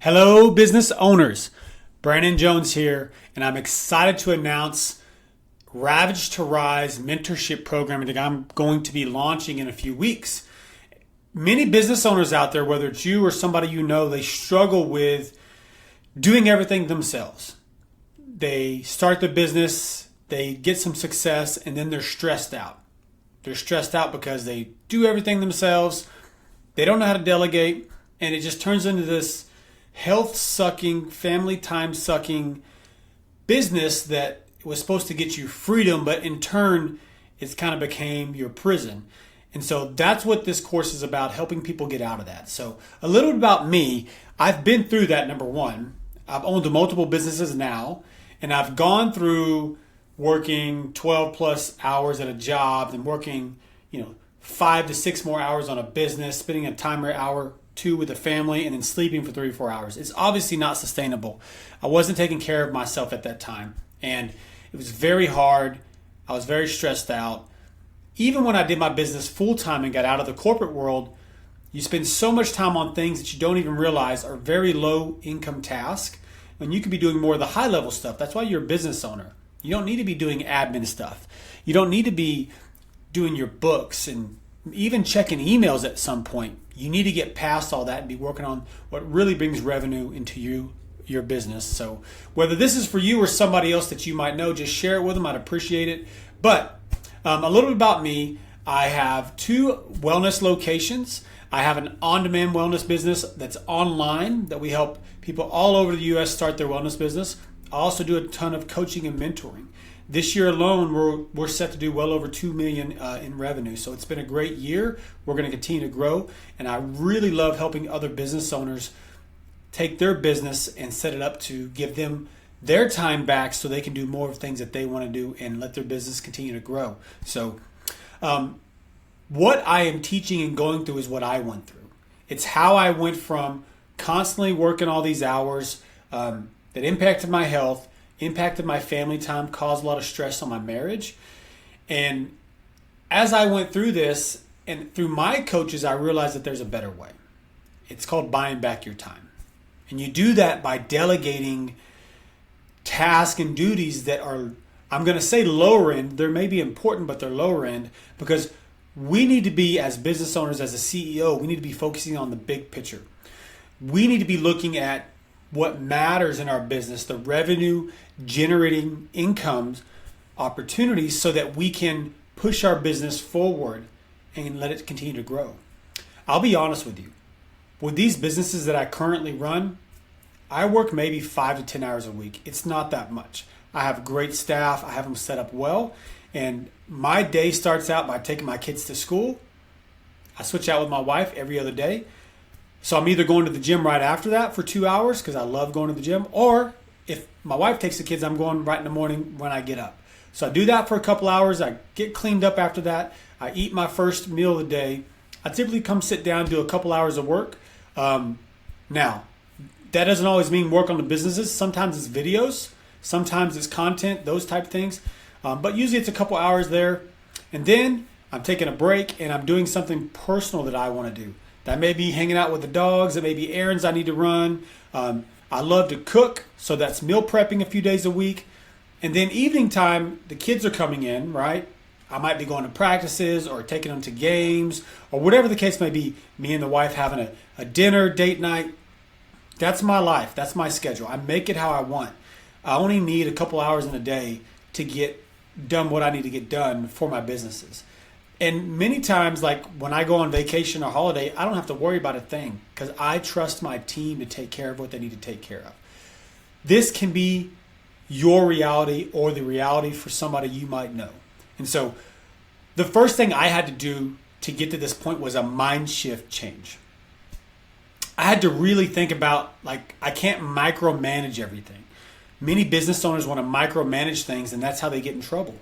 Hello, business owners. Brandon Jones here, and I'm excited to announce Ravage to Rise mentorship program that I'm going to be launching in a few weeks. Many business owners out there, whether it's you or somebody you know, they struggle with doing everything themselves. They start the business, they get some success, and then they're stressed out. They're stressed out because they do everything themselves. They don't know how to delegate, and it just turns into this health-sucking, family time-sucking business that was supposed to get you freedom, but in turn, it's kind of became your prison. And so that's what this course is about, helping people get out of that. So a little bit about me. I've been through that, number one. I've owned multiple businesses now, and I've gone through working 12 plus hours at a job and working, 5 to 6 more hours on a business, spending a time or hour 2 with the family, and then sleeping for 3 or 4 hours. It's obviously not sustainable. I wasn't taking care of myself at that time, and it was very hard. I was very stressed out. Even when I did my business full time and got out of the corporate world, you spend so much time on things that you don't even realize are very low income tasks, and you could be doing more of the high level stuff. That's why you're a business owner. You don't need to be doing admin stuff. You don't need to be doing your books and even checking emails at some point. You need to get past all that and be working on what really brings revenue into your business. So whether this is for you or somebody else that you might know, just share it with them. I'd appreciate it. But a little bit about me. I have 2 wellness locations. I have an on-demand wellness business that's online that we help people all over the U.S. start their wellness business. I also do a ton of coaching and mentoring. This year alone, we're set to do well over $2 million in revenue. So it's been a great year. We're going to continue to grow. And I really love helping other business owners take their business and set it up to give them their time back so they can do more of things that they want to do and let their business continue to grow. So what I am teaching and going through is what I went through. It's how I went from constantly working all these hours that impacted my health, impacted my family time, caused a lot of stress on my marriage. And as I went through this and through my coaches, I realized that there's a better way. It's called buying back your time. And you do that by delegating tasks and duties that are, I'm going to say lower end. They may be important, but they're lower end because we need to be, as business owners, as a CEO, we need to be focusing on the big picture. We need to be looking at what matters in our business, the revenue generating incomes opportunities, so that we can push our business forward and let it continue to grow. I'll be honest with you. With these businesses that I currently run, I work maybe 5 to 10 hours a week. It's not that much. I have great staff. I have them set up well. And my day starts out by taking my kids to school. I switch out with my wife every other day. So I'm either going to the gym right after that for 2 hours because I love going to the gym, or if my wife takes the kids, I'm going right in the morning when I get up. So I do that for a couple hours. I get cleaned up after that. I eat my first meal of the day. I typically come sit down, do a couple hours of work. Now, that doesn't always mean work on the businesses. Sometimes it's videos. Sometimes it's content, those type of things. But usually it's a couple hours there. And then I'm taking a break and I'm doing something personal that I want to do. That may be hanging out with the dogs. It may be errands I need to run. I love to cook, so that's meal prepping a few days a week. And then evening time, the kids are coming in, right? I might be going to practices or taking them to games or whatever the case may be. Me and the wife having a dinner, date night. That's my life. That's my schedule. I make it how I want. I only need a couple hours in a day to get done what I need to get done for my businesses. And many times, like when I go on vacation or holiday, I don't have to worry about a thing because I trust my team to take care of what they need to take care of. This can be your reality or the reality for somebody you might know. And so the first thing I had to do to get to this point was a mind shift change. I had to really think about, I can't micromanage everything. Many business owners want to micromanage things, and that's how they get in trouble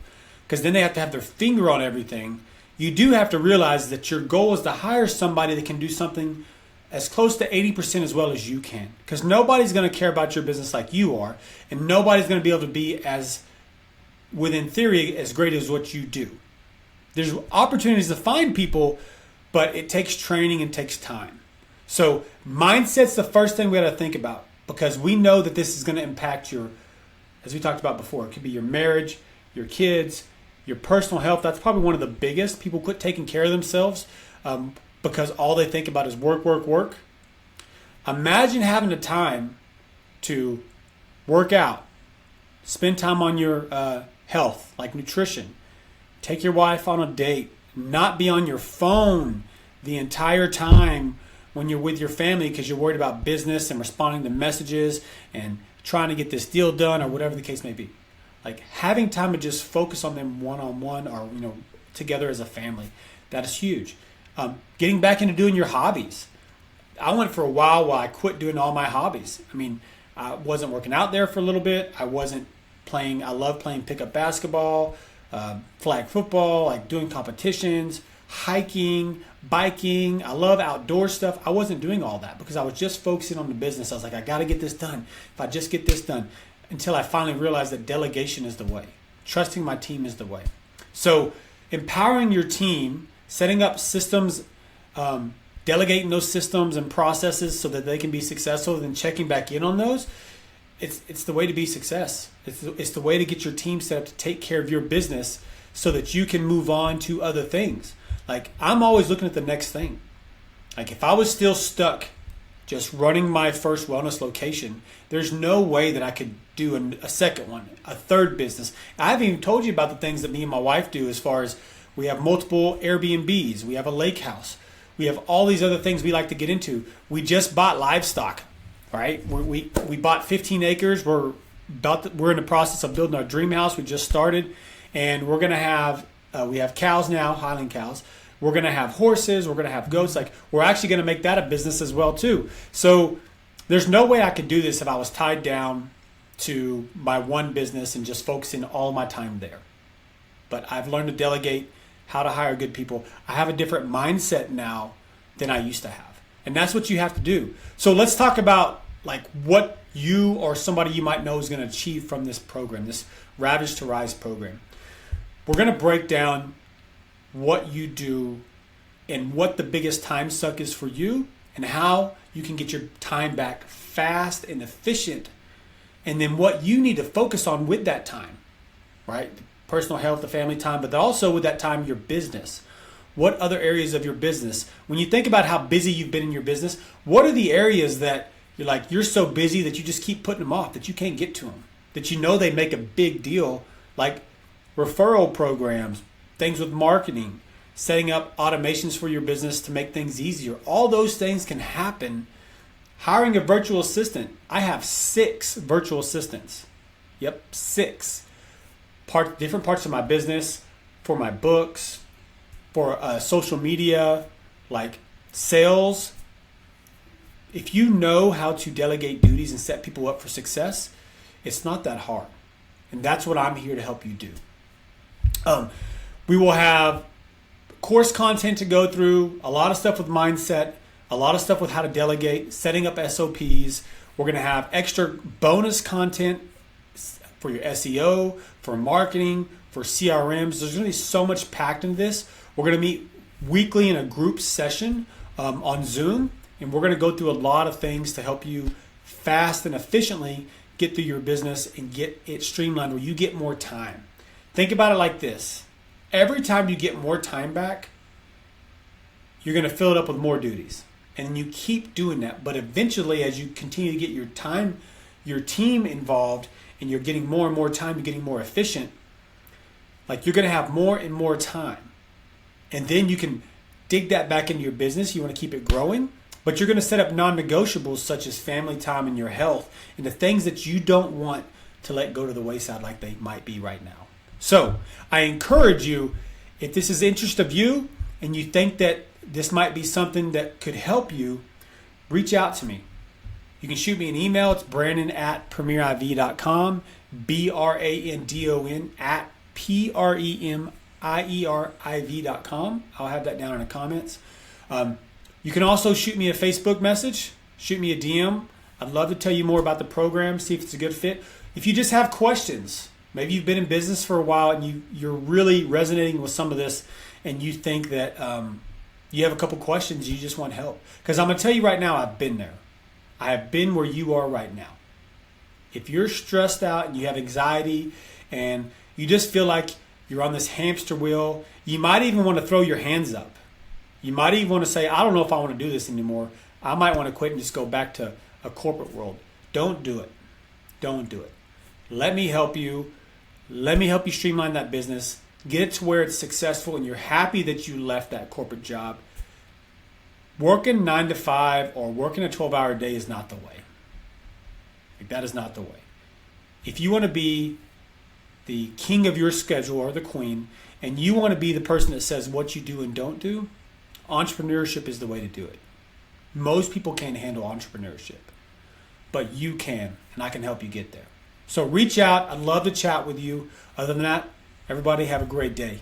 because then they have to have their finger on everything. You do have to realize that your goal is to hire somebody that can do something as close to 80% as well as you can, because nobody's going to care about your business like you are, and nobody's going to be able to be as, within theory, as great as what you do. There's opportunities to find people, but it takes training and takes time. So mindset's the first thing we got to think about, because we know that this is going to impact your, as we talked about before, it could be your marriage, your kids, your personal health. That's probably one of the biggest. People quit taking care of themselves because all they think about is work, work, work. Imagine having the time to work out, spend time on your health, like nutrition, take your wife on a date, not be on your phone the entire time when you're with your family because you're worried about business and responding to messages and trying to get this deal done or whatever the case may be. Like having time to just focus on them one-on-one or, together as a family. That is huge. Getting back into doing your hobbies. I went for a while I quit doing all my hobbies. I wasn't working out there for a little bit. I love playing pickup basketball, flag football, like doing competitions, hiking, biking. I love outdoor stuff. I wasn't doing all that because I was just focusing on the business. I was like, I got to get this done. If I just get this done, until I finally realized that delegation is the way. Trusting my team is the way. So empowering your team, setting up systems, delegating those systems and processes so that they can be successful, then checking back in on those. It's the way to be success. It's the way to get your team set up to take care of your business so that you can move on to other things. Like I'm always looking at the next thing. Like if I was still stuck just running my first wellness location, there's no way that I could do a second one, a third business. I haven't even told you about the things that me and my wife do as far as we have multiple Airbnbs, we have a lake house, we have all these other things we like to get into. We just bought livestock, right? We bought 15 acres. We're in the process of building our dream house. We just started, and we're gonna have we have cows now, Highland cows. We're going to have horses. We're going to have goats. Like we're actually going to make that a business as well too. So there's no way I could do this if I was tied down to my one business and just focusing all my time there. But I've learned to delegate, how to hire good people. I have a different mindset now than I used to have. And that's what you have to do. So let's talk about like what you or somebody you might know is going to achieve from this program, this Ravage to Rise program. We're going to break down what you do and what the biggest time suck is for you and how you can get your time back fast and efficient, and then what you need to focus on with that time, right? Personal health, the family time, but also with that time, your business. What other areas of your business, when you think about how busy you've been in your business, what are the areas that you're so busy that you just keep putting them off, that you can't get to them, that they make a big deal, like referral programs, things with marketing, setting up automations for your business to make things easier. All those things can happen. Hiring a virtual assistant. I have 6 virtual assistants. Yep, 6. Different parts of my business, for my books, for social media, like sales. If you know how to delegate duties and set people up for success, it's not that hard. And that's what I'm here to help you do. We will have course content to go through, a lot of stuff with mindset, a lot of stuff with how to delegate, setting up SOPs. We're going to have extra bonus content for your SEO, for marketing, for CRMs. There's going to be so much packed in this. We're going to meet weekly in a group session on Zoom, and we're going to go through a lot of things to help you fast and efficiently get through your business and get it streamlined where you get more time. Think about it like this. Every time you get more time back, you're going to fill it up with more duties. And you keep doing that. But eventually, as you continue to get your team involved, and you're getting more and more time, you're getting more efficient, like you're going to have more and more time. And then you can dig that back into your business. You want to keep it growing. But you're going to set up non-negotiables such as family time and your health and the things that you don't want to let go to the wayside like they might be right now. So I encourage you, if this is interest of you and you think that this might be something that could help you, reach out to me. You can shoot me an email. It's brandon@premieriv.com, BRANDON @PREMIERIV.com. I'll have that down in the comments. You can also shoot me a Facebook message, shoot me a DM. I'd love to tell you more about the program, see if it's a good fit. If you just have questions, maybe you've been in business for a while and you're really resonating with some of this and you think that You have a couple questions, you just want help. Because I'm going to tell you right now, I've been there. I have been where you are right now. If you're stressed out and you have anxiety and you just feel like you're on this hamster wheel, you might even want to throw your hands up. You might even want to say, I don't know if I want to do this anymore. I might want to quit and just go back to a corporate world. Don't do it. Don't do it. Let me help you. Let me help you streamline that business. Get it to where it's successful and you're happy that you left that corporate job. Working 9 to 5 or working a 12-hour day is not the way. Like, that is not the way. If you want to be the king of your schedule or the queen, and you want to be the person that says what you do and don't do, entrepreneurship is the way to do it. Most people can't handle entrepreneurship, but you can, and I can help you get there. So reach out. I'd love to chat with you. Other than that, everybody have a great day.